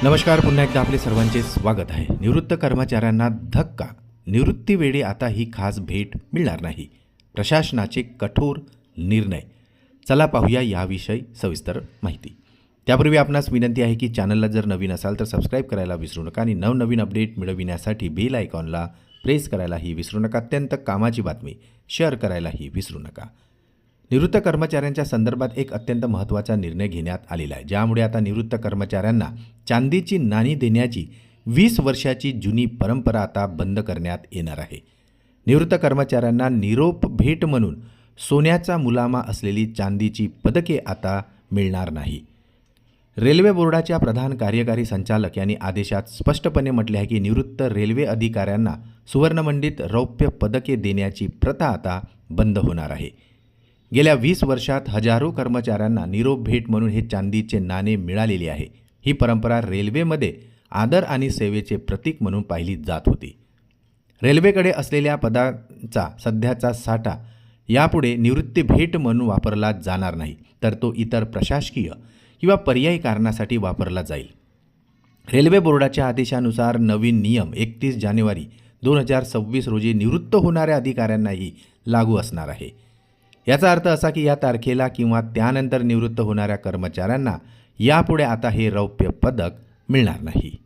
नमस्कार, पुन्हा एकदा आपले सर्वांचे स्वागत आहे. निवृत्त कर्मचाऱ्यांना धक्का. निवृत्तीवेळी आता ही खास भेट मिळणार नाही. प्रशासनाचे कठोर निर्णय. चला पाहूया याविषयी सविस्तर माहिती. त्यापूर्वी आपणास विनंती आहे की चॅनलला जर नवीन असाल तर सबस्क्राईब करायला विसरू नका आणि नवनवीन अपडेट मिळविण्यासाठी बेल आयकॉनला प्रेस करायलाही विसरू नका. अत्यंत कामाची बातमी शेअर करायलाही विसरू नका. निवृत्त कर्मचाऱ्यांच्या संदर्भात एक अत्यंत महत्त्वाचा निर्णय घेण्यात आलेला आहे, ज्यामुळे आता निवृत्त कर्मचाऱ्यांना चांदीची नाणी देण्याची 20 वर्षाची जुनी परंपरा आता बंद करण्यात येणार आहे. निवृत्त कर्मचाऱ्यांना निरोप भेट म्हणून सोन्याचा मुलामा असलेली चांदीची पदके आता मिळणार नाही. रेल्वे बोर्डाच्या प्रधान कार्यकारी संचालक यांनी आदेशात स्पष्टपणे म्हटले आहे की निवृत्त रेल्वे अधिकाऱ्यांना सुवर्णमंडित रौप्य पदके देण्याची प्रथा आता बंद होणार आहे. गेल्या 20 वर्षात हजारो कर्मचाऱ्यांना निरोप भेट म्हणून हे चांदीचे नाणे मिळालेले आहे. ही परंपरा रेल्वेमध्ये आदर आणि सेवेचे प्रतीक म्हणून पाहिली जात होती. रेल्वेकडे असलेल्या पदांचा सध्याचा साठा यापुढे निवृत्ती भेट म्हणून वापरला जाणार नाही, तर तो इतर प्रशासकीय किंवा पर्यायी कारणासाठी वापरला जाईल. रेल्वे बोर्डाच्या आदेशानुसार नवीन नियम 31 जानेवारी 2026 रोजी निवृत्त होणाऱ्या अधिकाऱ्यांनाही लागू असणार आहे. याचा अर्थ असा की या तारखेला किंवा त्यानंतर निवृत्त होणाऱ्या कर्मचाऱ्यांना यापुढे आता हे रौप्य पदक मिळणार नाही.